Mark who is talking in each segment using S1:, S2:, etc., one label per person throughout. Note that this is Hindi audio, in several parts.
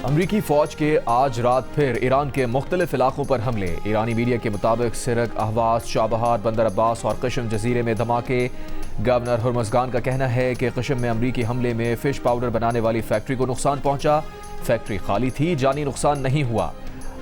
S1: अमरीकी फौज के आज रात फिर ईरान के मुख्तलिफ इलाकों पर हमले। ईरानी मीडिया के मुताबिक सिरक, अहवाज, चाबहार, बंदर अब्बास और कशम जजीरे में धमाके। गवर्नर हुर्मुज़गान का कहना है कि कशम में अमरीकी हमले में फिश पाउडर बनाने वाली फैक्ट्री को नुकसान पहुंचा। फैक्ट्री खाली थी, जानी नुकसान नहीं हुआ।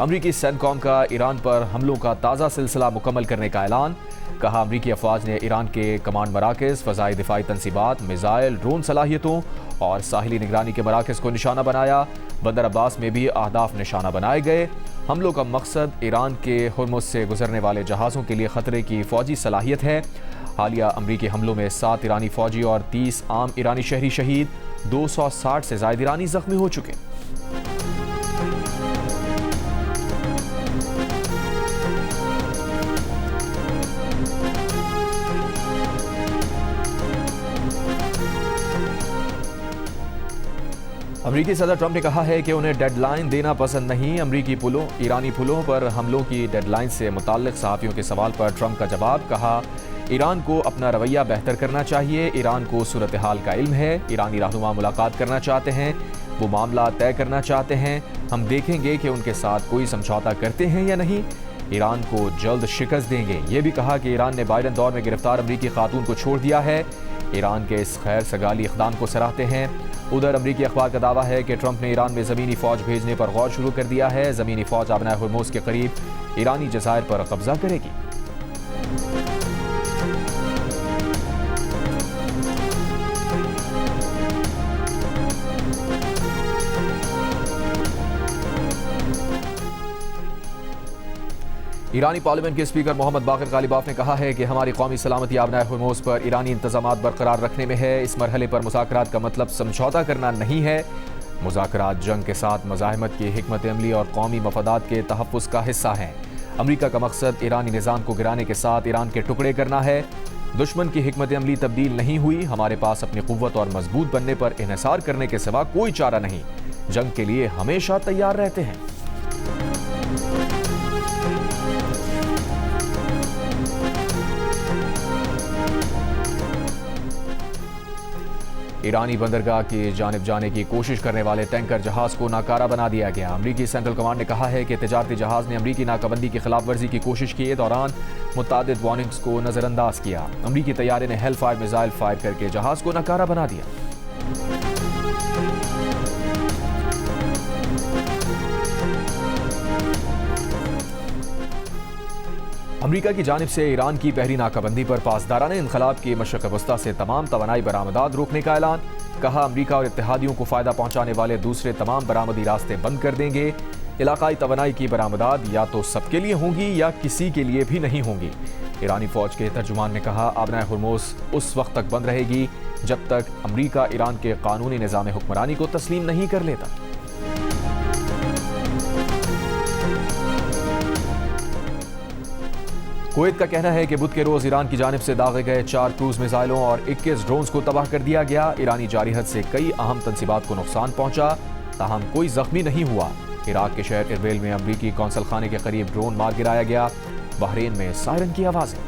S1: अमरीकी सेंटकॉम का ईरान पर हमलों का ताज़ा सिलसिला मुकम्मल करने का ऐलान। कहा, अमरीकी अफवाज ने ईरान के कमांड मराकज़, फ़ज़ाई दिफाई तनसीबात, मिज़ाइल, ड्रोन सलाहियतों और साहिली निगरानी के मराकज़ को निशाना बनाया। बंदर अब्बास में भी अहदाफ निशाना बनाए गए। हमलों का मकसद ईरान के हुर्मुज़ से गुजरने वाले जहाज़ों के लिए ख़तरे की फ़ौजी सलाहियत है। हालिया अमरीकी हमलों में 7 ईरानी फ़ौजी और 30 आम ईरानी शहरी शहीद, 260 से ज़ायद ईरानी ज़ख्मी हो चुके। अमरीकी सदर ट्रंप ने कहा है कि उन्हें डेडलाइन देना पसंद नहीं। अमरीकी पुलों, ईरानी पुलों पर हमलों की डेडलाइन से मुताल्लिक सहाफ़ियों के सवाल पर ट्रंप का जवाब। कहा, ईरान को अपना रवैया बेहतर करना चाहिए। ईरान को सूरत हाल का इल्म है। ईरानी रहनुमा मुलाकात करना चाहते हैं, वो मामला तय करना चाहते हैं। हम देखेंगे कि उनके साथ कोई समझौता करते हैं या नहीं। ईरान को जल्द शिकस्त देंगे। ये भी कहा कि ईरान ने बाइडन दौर में गिरफ्तार अमरीकी खातून को छोड़ दिया है। ईरान के इस खैर सगाली इक़दाम को सराहते हैं। उधर अमरीकी अखबार का दावा है कि ट्रंप ने ईरान में ज़मीनी फ़ौज भेजने पर गौर शुरू कर दिया है। ज़मीनी फ़ौज आबनाए हुर्मुज़ के करीब ईरानी जज़ायर पर कब्जा करेगी। ईरानी पार्लियामेंट के स्पीकर मोहम्मद बाक़िर गालिबाफ ने कहा है कि हमारी कौमी सलामती आबनाए हुर्मुज़ पर ईरानी इंतज़ामात बरकरार रखने में है। इस मरहले पर मुज़ाकरात का मतलब समझौता करना नहीं है। मुज़ाकरात जंग के साथ मज़ाहमत की हिकमत अमली और कौमी मफादात के तहफ़्फ़ुज़ का हिस्सा हैं। अमरीका का मकसद ईरानी निज़ाम को गिराने के साथ ईरान के टुकड़े करना है। दुश्मन की हिकमत अमली तब्दील नहीं हुई। हमारे पास अपनी क़ुव्वत और मजबूत बनने पर इन्हिसार करने के सिवा कोई चारा नहीं। जंग के लिए हमेशा तैयार रहते हैं। ईरानी बंदरगाह की जानिब जाने की कोशिश करने वाले टैंकर जहाज को नाकारा बना दिया गया। अमरीकी सेंट्रल कमांड ने कहा है कि तिजारती जहाज ने अमरीकी नाकाबंदी की खिलाफ वर्जी की कोशिश के दौरान मुतादिद वार्निंग्स को नजरअंदाज किया। अमरीकी तैयारे ने हेल फायर मिसाइल फायर करके जहाज को नाकारा बना दिया। अमरीका की जानिब से ईरान की पहली नाकाबंदी पर पासदाराने इनकलाब की मशरक़ वस्ता से तमाम तवानाई बरामदात रोकने का ऐलान। कहा, अमरीका और इत्तेहादियों को फ़ायदा पहुंचाने वाले दूसरे तमाम बरामदी रास्ते बंद कर देंगे। इलाकाई तवानाई की बरामदात या तो सबके लिए होंगी या किसी के लिए भी नहीं होंगी। ईरानी फ़ौज के तर्जुमान ने कहा, आबनाए हुर्मुज़ उस वक्त तक बंद रहेगी जब तक अमरीका ईरान के कानूनी निज़ाम हुक्मरानी को तस्लीम नहीं कर लेता। कुवैत का कहना है कि बुध के रोज ईरान की जानिब से दागे गए 4 क्रूज मिसाइलों और 21 ड्रोन्स को तबाह कर दिया गया। ईरानी जारहत से कई अहम तनसीबात को नुकसान पहुंचा, ताहम कोई जख्मी नहीं हुआ। इराक के शहर इरबिल में अमरीकी कौंसल खाने के करीब ड्रोन मार गिराया गया। बहरीन में सायरन की आवाज़ें।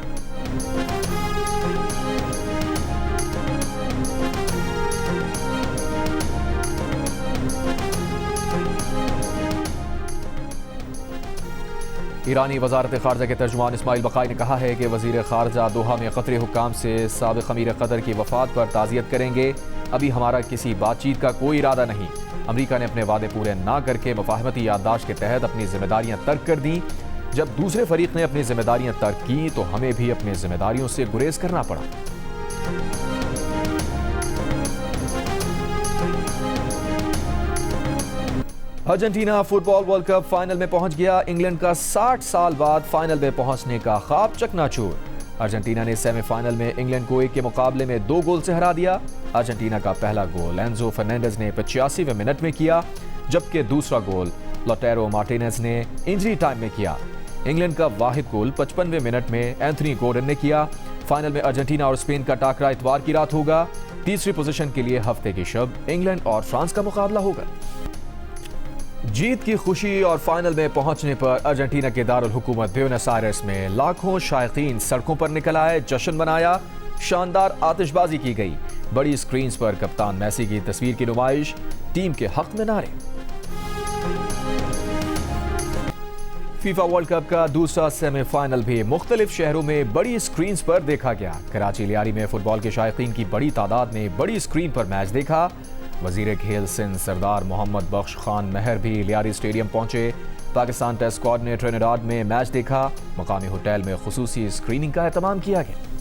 S1: ईरानी वजारत खारजा के तर्जुमान इस्माइल बकाई ने कहा है कि वजीर खारजा दोहा में कतरी हुक्काम से साबिक़ अमीर कतर की वफात पर ताज़ियत करेंगे। अभी हमारा किसी बातचीत का कोई इरादा नहीं। अमरीका ने अपने वादे पूरे ना करके मफाहमती याददाश्त के तहत अपनी जिम्मेदारियां तर्क कर दी। जब दूसरे फरीक ने अपनी जिम्मेदारियां तर्क की तो हमें भी अपनी जिम्मेदारियों से गुरेज करना पड़ा। Argentina football world cup final में पहुंच गया। इंग्लैंड का 60 साल बाद फाइनल में पहुंचने का ख्वाब चकनाचूर। अर्जेंटीना ने सेमीफाइनल में इंग्लैंड को 1 के मुकाबले में 2 गोल से हरा दिया। अर्जेंटीना का पहला गोल एंजो फर्नांडिस ने 85वें मिनट में किया, जबकि दूसरा गोल लोटेरो मार्टिनेज ने इंजरी टाइम में किया। इंग्लैंड का वाहिद गोल 55वें मिनट में एंथनी गॉर्डन ने किया। फाइनल में अर्जेंटीना और स्पेन का टाकरा इतवार की रात होगा। तीसरी पोजीशन के लिए हफ्ते की शब इंग्लैंड और फ्रांस का मुकाबला होगा। जीत की खुशी और फाइनल में पहुंचने पर अर्जेंटीना के दारुल हुकूमत ब्यूनस आयर्स में लाखों शायकीन सड़कों पर निकल आए, जश्न मनाया। शानदार आतिशबाजी की गई। बड़ी स्क्रीन्स पर कप्तान मेसी की तस्वीर की नुमाइश, टीम के हक में नारे। फीफा वर्ल्ड कप का दूसरा सेमीफाइनल भी मुख्तलिफ शहरों में बड़ी स्क्रीन पर देखा गया। कराची लियारी में फुटबॉल के शायकीन की बड़ी तादाद ने बड़ी स्क्रीन पर मैच देखा। वजीर खेल सिंध सरदार मोहम्मद बख्श खान महर भी लियारी स्टेडियम पहुंचे। पाकिस्तान टेस्ट स्क्वाड ने ट्रिनिडाद में मैच देखा। मकामी होटल में खुसूसी स्क्रीनिंग का एहतमाम किया गया।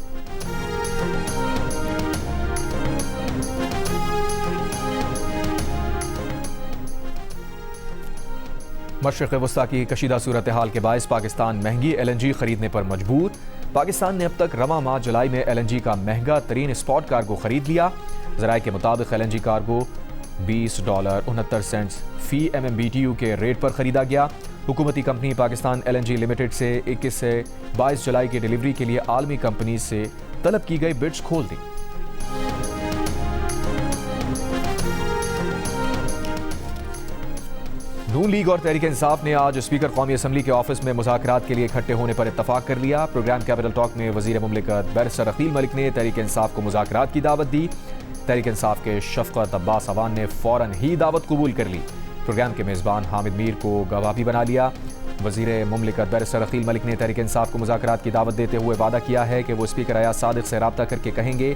S1: मशरिक़ वस्ता की कशीदा सूरत हाल के बायस पाकिस्तान महंगी LNG खरीदने पर मजबूर। पाकिस्तान ने अब तक रवा माह जुलाई में LNG का महंगा तरीन स्पॉट कार्गो खरीद लिया। ज़राए के मुताबिक LNG कार्गो $20.69 फी MMBTU के रेट पर खरीदा गया। हुकूमती कंपनी पाकिस्तान LNG लिमिटेड से 21 से 22 जुलाई की डिलीवरी के लिए आलमी कंपनी से तलब की गई बिड्स खोल दी। नून लीग और तहरीक इंसाफ ने आज स्पीकर कौमी असम्बली के ऑफिस में मुज़ाकरात के लिए इकट्ठे होने पर इत्तफाक कर लिया। प्रोग्राम कैपिटल टॉक में वजीर मुमलिकत बैरिस्टर अकील मलिक ने तहरीक इंसाफ को मुज़ाकरात की दावत दी। तहरीक इंसाफ के शफ़क़त अब्बास अवान ने फ़ौरन ही दावत कबूल कर ली। प्रोग्राम के मेज़बान हामिद मीर को गवाह भी बना लिया। वजीर मुमलिकत बैरिस्टर अकील मलिक ने तहरीक इंसाफ को मुज़ाकरात की दावत देते हुए वादा किया है कि वो स्पीकर अयाज सादिक से रब्ता करके कहेंगे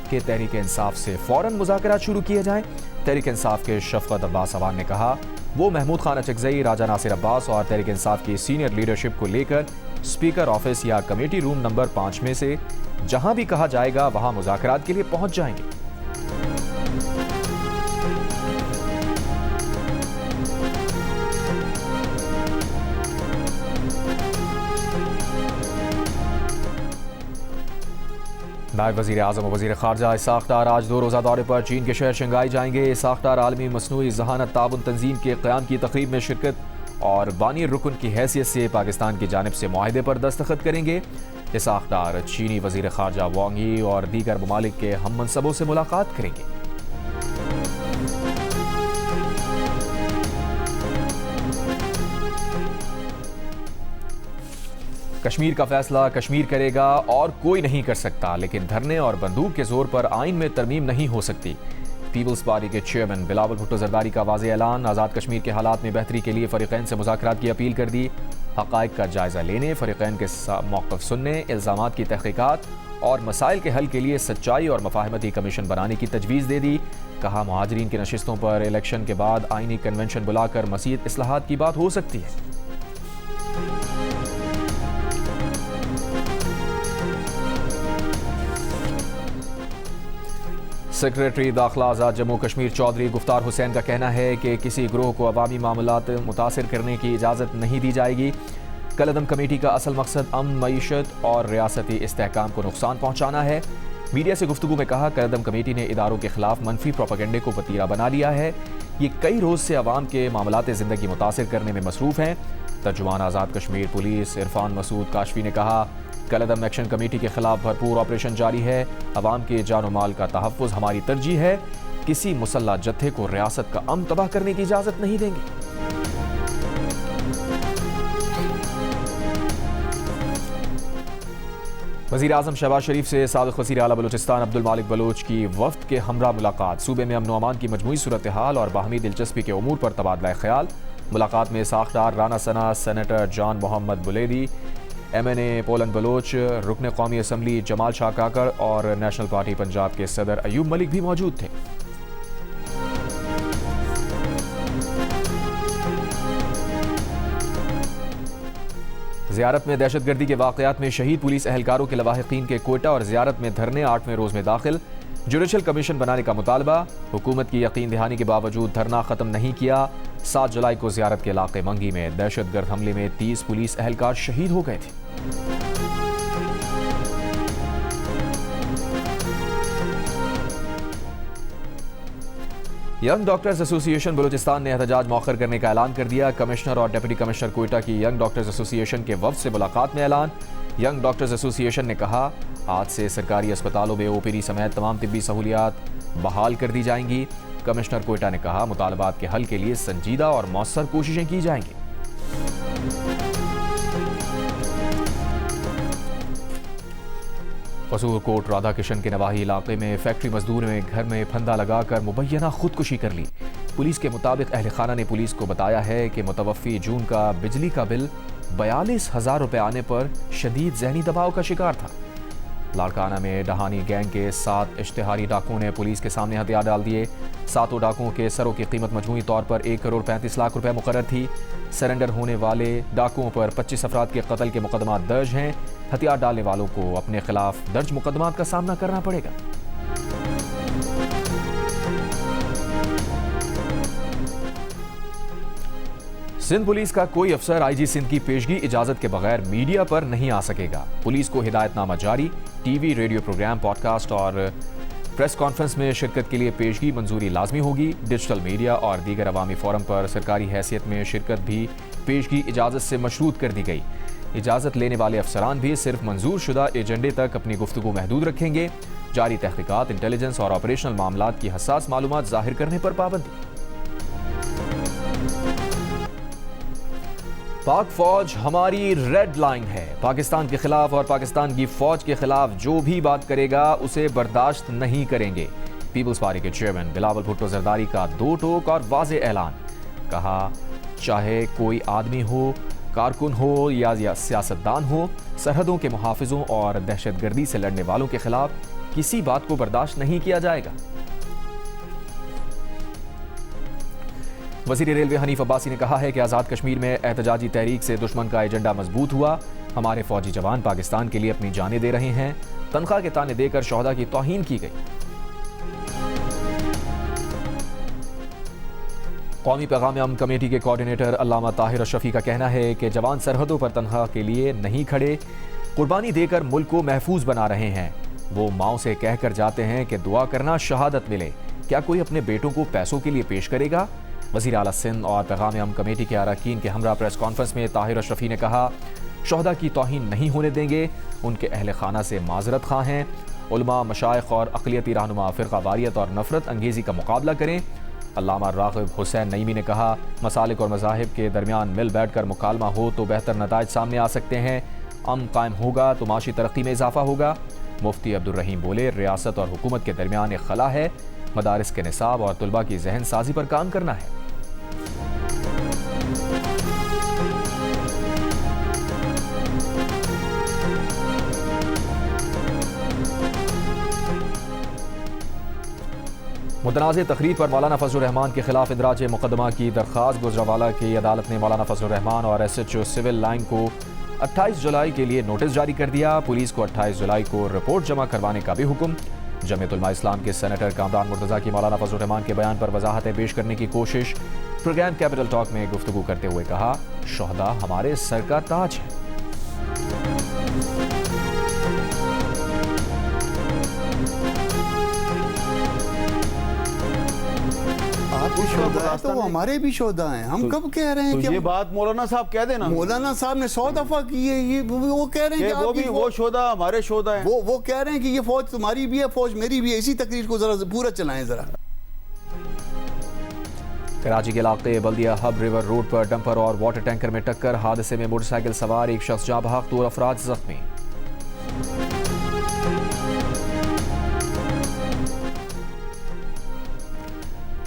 S1: कि तहरीक इंसाफ से फ़ौरन मुज़ाकरात शुरू किए जाएँ। तहरीक इंसाफ के शफ़क़त अब्बास अवान ने कहा वो महमूद खान अचकज़ई, राजा नासिर अब्बास और तहरीक इंसाफ की सीनियर लीडरशिप को लेकर स्पीकर ऑफिस या कमेटी रूम नंबर 5 में से जहां भी कहा जाएगा वहां मुज़ाकरात के लिए पहुंच जाएंगे। नायब वज़ीर आज़म और वज़ीर ख़ारजा इसाक़ डार आज 2 रोज़ा दौरे पर चीन के शहर शंघाई जाएंगे। इसाक़ डार आलमी मसनूई ज़हानत ताबुन तंजीम के क़याम की तक़रीब में शिरकत और बानी रुकन की हैसियत से पाकिस्तान की जानिब से मुआहदे पर दस्तखत करेंगे। इसाक़ डार चीनी वज़ीर ख़ारजा वांग यी और दीगर ममालिक के हम मनसबों से मुलाकात करेंगे। कश्मीर का फैसला कश्मीर करेगा और कोई नहीं कर सकता, लेकिन धरने और बंदूक के जोर पर आइन में तरमीम नहीं हो सकती। पीपल्स पार्टी के चेयरमैन बिलावल भुट्टो जरदारी का वाज़ेह ऐलान। आज़ाद कश्मीर के हालात में बेहतरी के लिए फ़रीक़ैन से मुज़ाकरात की अपील कर दी। हक़ाइक़ का जायज़ा लेने, फ़रीक़ैन के मौक़िफ़ सुनने, इल्ज़ामात की तहक़ीक़ात और मसाइल के हल के लिए सच्चाई और मफ़ाहमती कमीशन बनाने की तजवीज़ दे दी। कहा मुहाजिरीन की नशिस्तों पर इलेक्शन के बाद आइनी कन्वेंशन बुलाकर मज़ीद इस्लाहात की बात हो सकती है। सेक्रेटरी दाखिला आज़ाद जम्मू कश्मीर चौधरी गुफ्तार हुसैन का कहना है कि किसी ग्रोह को अवामी मामलात मुतासिर करने की इजाज़त नहीं दी जाएगी। कलअदम कमेटी का असल मकसद अमन, मईशत और रियासती इस्तेहकाम को नुकसान पहुँचाना है। मीडिया से गुफ्तगू में कहा कलअदम कमेटी ने इदारों के खिलाफ मनफी प्रोपेगेंडे को वतीरा बना लिया है। ये कई रोज़ से अवाम के मामलात ज़िंदगी मुतासिर करने में मसरूफ़ हैं। तर्जुमान आज़ाद कश्मीर पुलिस इरफान मसूद काशफी ने कहा कलअदम एक्शन कमेटी के खिलाफ भरपूर ऑपरेशन जारी है। अवाम के जान और माल का तहफ़्फ़ुज़ हमारी तरजीह है। किसी मुसल्लह जत्थे को रियासत का अमन तबाह करने की इजाज़त नहीं देंगे। वज़ीर आज़म शहबाज शरीफ से साबिक़ वज़ीर आला बलूचिस्तान अब्दुल मालिक बलोच की वफ़द के हमरा मुलाकात। सूबे में अमन व अमान की मजमूई सूरत हाल और बाहमी दिलचस्पी के उमूर पर तबादला ख्याल। मुलाकात में Ishaq Dar, Rana Sana, senator John Mohammad Buledi, MNA Polan Baloch, रुकन कौमी असम्बली जमाल शाह काकर और नेशनल पार्टी पंजाब के सदर अयूब मलिक भी मौजूद थे। ज़ियारत में दहशतगर्दी के वाक़यात में शहीद पुलिस एहलकारों के लवाहिकीन के कोटा और ज़ियारत में धरने 8वें रोज़ में दाखिल। जुडिशल कमीशन बनाने का मुतालबा। हुकूमत की यकीन दहानी के बावजूद धरना ख़त्म नहीं किया। 7 जुलाई को ज़ियारत के इलाके मंगी में दहशतगर्द हमले में 30 पुलिस एहलकार शहीद हो गए थे। यंग डॉक्टर्स एसोसिएशन बलूचिस्तान ने एहतजाज मौखर करने का ऐलान कर दिया। कमिश्नर और डिप्टी कमिश्नर कोयटा की यंग डॉक्टर्स एसोसिएशन के वफ़द से मुलाकात में ऐलान। यंग डॉक्टर्स एसोसिएशन ने कहा आज से सरकारी अस्पतालों में OPD समेत तमाम तिब्बी सहूलियात बहाल कर दी जाएंगी। कमिश्नर कोयटा ने कहा मुतालबात के हल के लिए संजीदा और मौसर कोशिशें की जाएंगी। कसूर कोट राधा किशन के नवाही इलाके में फैक्ट्री मजदूर ने घर में फंदा लगाकर मुबैना खुदकुशी कर ली। पुलिस के मुताबिक अहल खाना ने पुलिस को बताया है कि मुतवफ़ी जून का बिजली का बिल 42,000 रुपये आने पर शदीद जहनी दबाव का शिकार था। लाड़काना में डहानी गैंग के 7 इश्तिहारी डाकुओं ने पुलिस के सामने हथियार डाल दिए। 7 डाकुओं के सरों की कीमत मजमूई तौर पर 1 करोड़ 35 लाख रुपए मुकर्रर थी। सरेंडर होने वाले डाकुओं पर 25 अफराद के कत्ल के मुकदमा दर्ज हैं। हथियार डालने वालों को अपने खिलाफ दर्ज मुकदमात का सामना करना पड़ेगा। सिंध पुलिस का कोई अफसर आईजी सिंध की पेशगी इजाजत के बगैर मीडिया पर नहीं आ सकेगा। पुलिस को हिदायतनामा जारी। टीवी, रेडियो प्रोग्राम, पॉडकास्ट और प्रेस कॉन्फ्रेंस में शिरकत के लिए पेशगी मंजूरी लाजमी होगी। डिजिटल मीडिया और दीगर अवामी फोरम पर सरकारी हैसियत में शिरकत भी पेशगी इजाजत से मशरूत कर दी गई। इजाजत लेने वाले अफसरान भी सिर्फ मंजूर शुदा एजेंडे तक अपनी गुफ्तगू महदूद रखेंगे। जारी तहकीकात, इंटेलिजेंस और ऑपरेशनल मामलात की हसास मालूमात जाहिर करने पर पाबंदी। पाक फौज हमारी रेड लाइन है। पाकिस्तान के खिलाफ और पाकिस्तान की फौज के खिलाफ जो भी बात करेगा उसे बर्दाश्त नहीं करेंगे। पीपल्स पार्टी के चेयरमैन बिलावल भुट्टो जरदारी का दो टोक और वाज़े ऐलान। कहा, चाहे कोई आदमी हो, कारकुन हो या सियासतदान हो, सरहदों के मुहाफिजों और दहशतगर्दी से लड़ने वालों के खिलाफ किसी बात को बर्दाश्त नहीं किया जाएगा। वज़ीर रेलवे हनीफ अब्बासी ने कहा है कि आज़ाद कश्मीर में एहतजाजी तहरीक से दुश्मन का एजेंडा मजबूत हुआ। हमारे फौजी जवान पाकिस्तान के लिए अपनी जानें दे रहे हैं। तनख्वाह के ताने देकर शोहदा की तौहीन की गई। कौमी पैगाम अमन कमेटी के कोऑर्डिनेटर अल्लामा ताहिर अशरफी का कहना है कि जवान सरहदों पर तनख्वाह के लिए नहीं खड़े, कुर्बानी देकर मुल्क को महफूज बना रहे हैं। वो माओ से कहकर जाते हैं कि दुआ करना शहादत मिले। क्या कोई अपने बेटों को पैसों के लिए पेश करेगा? वज़ीर आला सिंध और पैगाम अमन कमेटी के अरकान के हमरा प्रेस कॉन्फ्रेंस में ताहिर अशरफी ने कहा, शोहदा की तौहीन नहीं होने देंगे। उनके अहल खाना से माजरत खां हैं। उलमा, मशाइख और अक़लियती रहनुमा फ़िरक़ा वारियत और नफ़रत अंगेज़ी का मुकाबला करें। अल्लामा राग़िब हुसैन नईमी ने कहा, मसालिक और मज़ाहिब के दरमियान मिल बैठ कर मुकालमा हो तो बेहतर नताइज सामने आ सकते हैं। अमन कायम होगा तो माशी तरक्की में इजाफा होगा। मुफ्ती अब्दुल रहीम बोले, रियासत और हुकूमत के दरमियान एक खला है। मदारिस के निसाब और तुलबा की जहन साजी पर काम करना है। मुतनाज़ तकरीर पर मौलाना फजलुर रहमान के खिलाफ इंदराज मुकदमा की दरख्वास्त। गुजरावाला की अदालत ने मौलाना फजलुर रहमान और SHO सिविल लाइन को 28 जुलाई के लिए नोटिस जारी कर दिया। पुलिस को 28 जुलाई को रिपोर्ट जमा करवाने का भी हुक्म। जमीयत उलमा इस्लाम के सेनेटर कामरान मुर्तज़ा की मौलाना फजलुर रहमान के बयान पर वजाहतें पेश करने की कोशिश। प्रोग्राम कैपिटल टॉक में गुफ्तगू करते हुए कहा, शोहदा हमारे सर का ताज है।
S2: तो वो हमारे भी शोधा हैं। हम कब कह रहे हैं
S3: तो
S2: कि
S3: ये बात मौलाना साहब कह देना।
S2: मौलाना साहब ने 100 दफा की है। ये वो कह रहे हैं कि
S3: वो शोधा हमारे शोधा है।
S2: वो कह रहे हैं कि ये फौज तुम्हारी भी है, फौज मेरी भी है। इसी तकरीर को जरा पूरा चलाएं जरा।
S1: कराची के इलाके बल्दिया हब रिवर रोड पर डंपर और वाटर टैंकर में टक्कर। हादसे में मोटरसाइकिल सवार एक शख्स जाँ बहक, 2 अफराद जख्मी।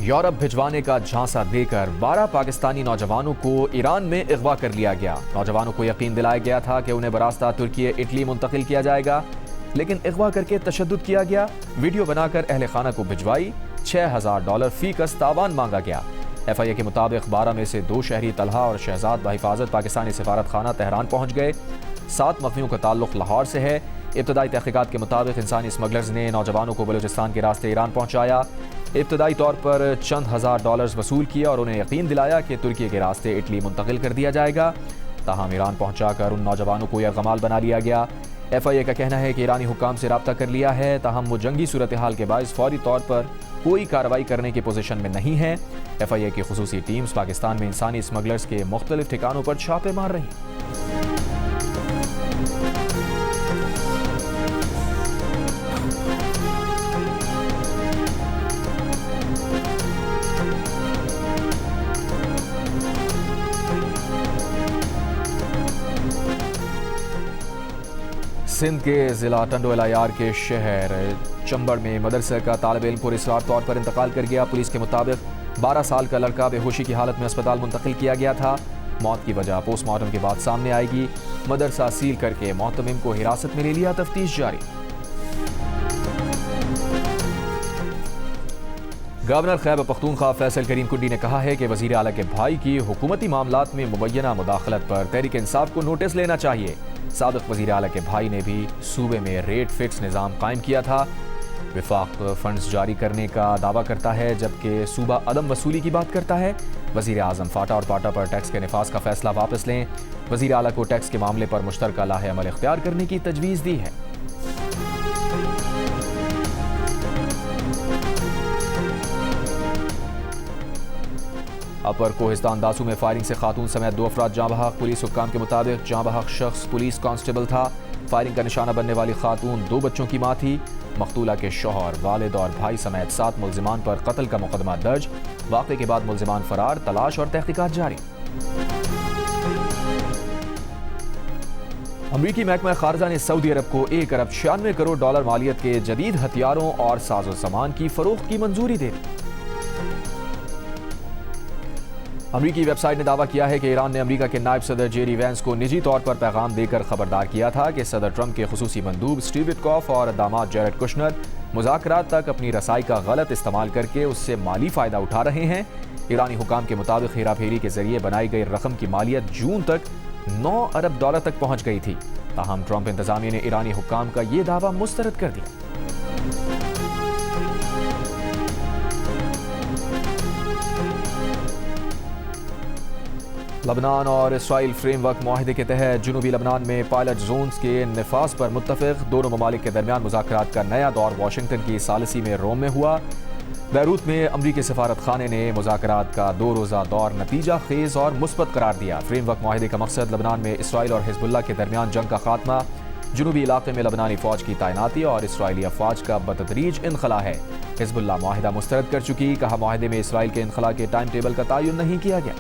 S1: यूरोप भिजवाने का झांसा देकर 12 पाकिस्तानी नौजवानों को ईरान में अगवा कर लिया गया। नौजवानों को यकीन दिलाया गया था कि उन्हें बरास्ता तुर्की, इटली मुंतकिल किया जाएगा, लेकिन अगवा करके तशद्दुद किया गया। वीडियो बनाकर अहले खाना को भिजवाई। $6,000 फी कस तावान मांगा गया। FIA के मुताबिक 12 में से 2 शहरी तलहा और शहजाद बहिफाजत पाकिस्तानी सिफारत खाना तेहरान पहुंच गए। 7 मख्मियों का ताल्लुक लाहौर से है। इब्तदाई तहकीकात के मुताबिक इंसानी स्मगलर्स ने नौजवानों को बलूचिस्तान के रास्ते ईरान पहुंचाया। इब्तदाई तौर पर चंद $1,000 वसूल किया और उन्हें यकीन दिलाया कि तुर्की के रास्ते इटली मुंतकिल कर दिया जाएगा। ताहम ईरान पहुंचाकर उन नौजवानों को यरगमाल बना लिया गया। FIA का कहना है कि ईरानी हुक्काम से रब्ता कर लिया है, ताहम वो जंगी सूरत हाल के बायस फौरी तौर पर कोई कार्रवाई करने की पोजीशन में नहीं है। FIA की खुसूसी टीम्स पाकिस्तान में इंसानी स्मगलर्स के मुख्तलिफ ठिकानों पर छापे मार रही हैं। सिंध के ज़िला टंडो इलायार के शहर चंबड़ में मदरसा का तालिब इल्म पुरअसरार तौर पर इंतकाल कर गया। पुलिस के मुताबिक 12 साल का लड़का बेहोशी की हालत में अस्पताल मुंतकिल किया गया था। मौत की वजह पोस्टमार्टम के बाद सामने आएगी। मदरसा सील करके मोहतमिम को हिरासत में ले लिया, तफ्तीश जारी। गवर्नर खैबर पख्तूनख्वा फैसल करीम कुंडी ने कहा है कि वज़ीर आला के भाई की हुकूमती मामलात में मुबैना मुदाखलत पर तहरीक इंसाफ को नोटिस लेना चाहिए। साबिक़ वज़ीर आला के भाई ने भी सूबे में रेट फिक्स निज़ाम कायम किया था। विफाक फंड्स जारी करने का दावा करता है, जबकि सूबा अदम वसूली की बात करता है। वज़ीर आज़म फाटा और पाटा पर टैक्स के निफाज का फैसला वापस लें। वज़ीर आला को टैक्स के मामले पर मुश्तरका लाहे अमल इख्तियार करने की तजवीज़ दी है। अपर कोहिस्तान दासू में फायरिंग से खातून समेत 2 अफराद जाँ बहक। पुलिस हुक्काम के मुताबिक जाँ बहक शख्स पुलिस कांस्टेबल था। फायरिंग का निशाना बनने वाली खातून 2 बच्चों की मां थी। मकतूला के शौहर, वालिद और भाई समेत 7 मुल्जिमान पर कत्ल का मुकदमा दर्ज। वाक़े के बाद मुल्जिमान फरार, तलाश और तहकीकात जारी। अमरीकी महकमा खारजा ने सऊदी अरब को $1 अरब 96 करोड़ डॉलर मालियत के जदीद हथियारों और साजो सामान की फरोख्त की मंजूरी दे दी। अमरीकी वेबसाइट ने दावा किया है कि ईरान ने अमरीका के नायब सदर जेरी वैंस को निजी तौर पर पैगाम देकर खबरदार किया था कि सदर ट्रंप के खुसूसी मंदूब स्टीव विटकॉफ और दामाद जैरेड कुशनर मुज़ाकरात तक अपनी रसाई का गलत इस्तेमाल करके उससे माली फ़ायदा उठा रहे हैं। ईरानी हुकाम के मुताबिक हेरा फेरी के जरिए बनाई गई रकम की मालियत जून तक $9 अरब तक पहुंच गई थी। ताहम ट्रंप इंतजामिया ने ईरानी हुकाम का ये दावा मुस्तरद कर दिया। लबनान और इसराइल फ्रेमवर्क मुआहिदे के तहत जुनूबी लबनान में पायलट जोन्स के निफाज पर मुत्तफिक। दोनों ममालिक के दरमियान मुज़ाकरात का नया दौर वाशिंगटन की सालिसी में रोम में हुआ। बैरूत में अमरीकी सफारत खाने ने मुज़ाकरात का 2 रोज़ा दौर नतीजा खेज और मुस्बत करार दिया। फ्रेमवर्क मुआहिदे का मकसद लबनान में इसराइल और हिजबुल्लाह के दरमियान जंग का खात्मा, जुनूबी इलाके में लबनानी फ़ौज की तैनाती और इसराइली अफवाज का बतदरीज इनखला है। हिजबुल्लाह मुआहिदा मुस्तरद कर चुकी। कहा, मुआहिदे में इसराइल के इनखला के टाइम टेबल का तयन नहीं किया गया।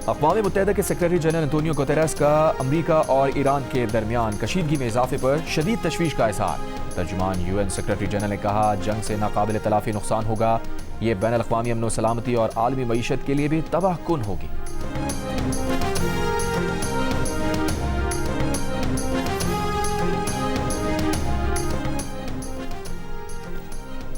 S1: अक़वाम मुत्तहिदा के सेक्रेटरी जनरल एंटोनियो गुतेरेस का अमरीका और ईरान के दरमियान कशीदगी में इजाफे पर शदीद तशवीश का इज़हार। तर्जुमान UN सेक्रेटरी जनरल ने कहा, जंग से नाकाबिल तलाफ़ी नुकसान होगा। ये बैन अल-अक़वामी अमन व सलामती और आलमी मईशत के लिए भी तबाहकुन होगी।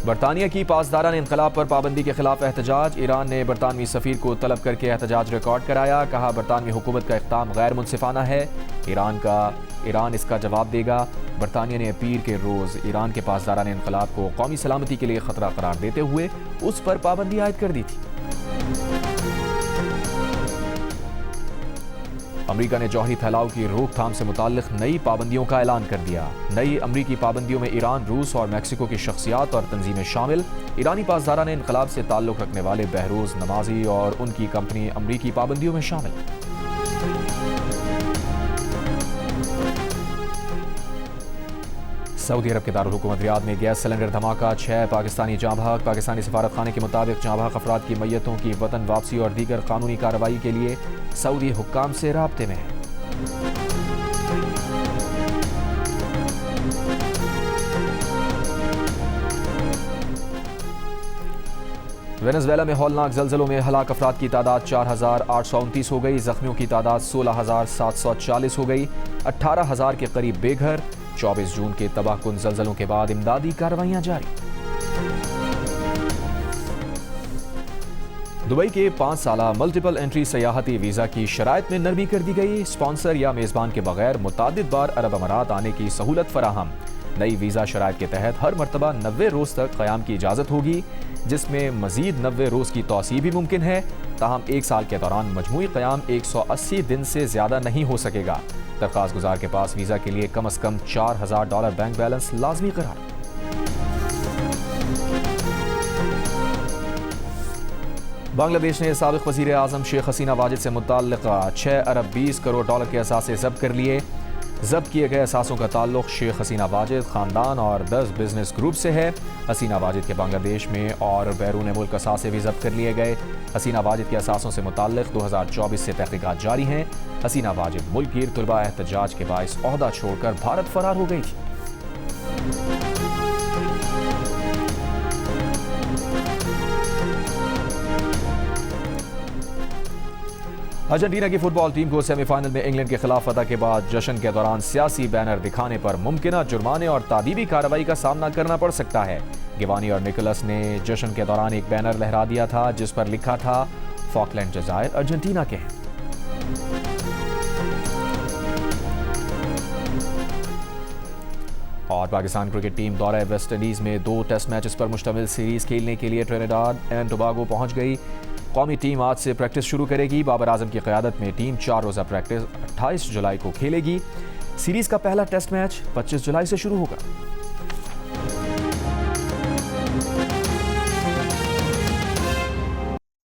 S1: बरतानिया की पासदाराना इनकलाब पर पाबंदी के खिलाफ एहतजाज। ईरान ने बरतानवी सफ़ीर को तलब करके एहतजाज रिकॉर्ड कराया। कहा, बरतानवी हुकूमत का इक़दाम गैर मुनसिफाना है। ईरान इसका जवाब देगा। बरतानिया ने पीर के रोज़ ईरान के पासदाराना इनकलाब को कौमी सलामती के लिए ख़तरा करार देते हुए उस पर पाबंदी आयद कर दी थी। अमरीका ने जौहरी फैलाव की रोकथाम से मुताल्लिक नई पाबंदियों का ऐलान कर दिया। नई अमरीकी पाबंदियों में ईरान, रूस और मैक्सिको की शख्सियात और तंजीमें शामिल। ईरानी पासदाराना इनकलाब से ताल्लुक़ रखने वाले बहरोज़ नमाजी और उनकी कंपनी अमरीकी पाबंदियों में शामिल। सऊदी अरब के दारुल हुकूमत रियाद में गैस सिलेंडर धमाका, 6 पाकिस्तानी जाँ बहक। पाकिस्तानी सफारत खाने के मुताबिक जाँ बहक अफराद की मैयतों की वतन वापसी और दीगर कानूनी कार्रवाई के लिए सऊदी हुक्काम से राब्ते में है। वेनेजुएला में हौलनाक ज़लज़लों में हलाक अफराद की तादाद 4,829 हो गई। ज़ख्मियों की तादाद 16,740 हो गई। 18,000 के करीब बेघर। 24 जून के तबाहकुन ज़लज़लों के बाद इमदादी कार्रवाइयां जारी। दुबई के 5 साला मल्टीपल एंट्री सयाहती वीज़ा की शराइत में नरमी कर दी गई। स्पॉन्सर या मेज़बान के बगैर मुतादिद बार अरब अमारात आने की सहूलत फराहम। नई वीज़ा शराइत के तहत हर मरतबा 90 रोज़ तक क़याम की इजाज़त होगी, जिसमें मज़ीद 90 रोज़ की तौसीह भी मुमकिन है। ताहम 1 साल के दौरान मजमूई क़याम 180 दिन से ज़्यादा नहीं हो सकेगा। दरख्वास्त गुजार के पास वीज़ा के लिए कम अज़ कम $4,000 बैंक बैलेंस लाजमी करार। बांग्लादेश ने साबिक़ वज़ीर आज़म शेख हसीना वाजिद से मुताल्लिक़ $6 अरब 20 करोड़ के असासे ज़ब्त कर लिए। जब्त किए गए असासों का ताल्लुक शेख हसीना वाजिद ख़ानदान और 10 बिजनेस ग्रुप से है। हसीना वाजिद के बांग्लादेश में और बैरून मुल्क असासे भी जब्त कर लिए गए। हसीना वाजिद के असासों से मुताल्लिक 2024 से तहकीकात जारी हैं। हसीना वाजिद मुल्कगीर तलबा एहतजाज के बाइस ओहदा छोड़कर भारत फरार हो गई थी। अर्जेंटीना की फुटबॉल टीम को सेमीफाइनल में इंग्लैंड के खिलाफ फतह के बाद जश्न के दौरान सियासी बैनर दिखाने पर मुमकिन जुर्माने और तादीबी कार्रवाई का सामना करना पड़ सकता है। गिवानी और निकोलस ने जश्न के दौरान एक बैनर लहरा दिया था जिस पर लिखा था फॉकलैंड जज़ायर अर्जेंटीना के हैं। और पाकिस्तान क्रिकेट टीम दौरा वेस्ट इंडीज में 2 टेस्ट मैचेस पर मुश्तमिल सीरीज खेलने के लिए ट्रिनिडाद एंड टोबागो पहुंच गई। कौमी टीम आज से प्रैक्टिस शुरू करेगी। बाबर आजम की क़यादत में टीम 4 रोज़ा प्रैक्टिस 28 जुलाई को खेलेगी। सीरीज का पहला टेस्ट मैच 25 जुलाई से शुरू होगा।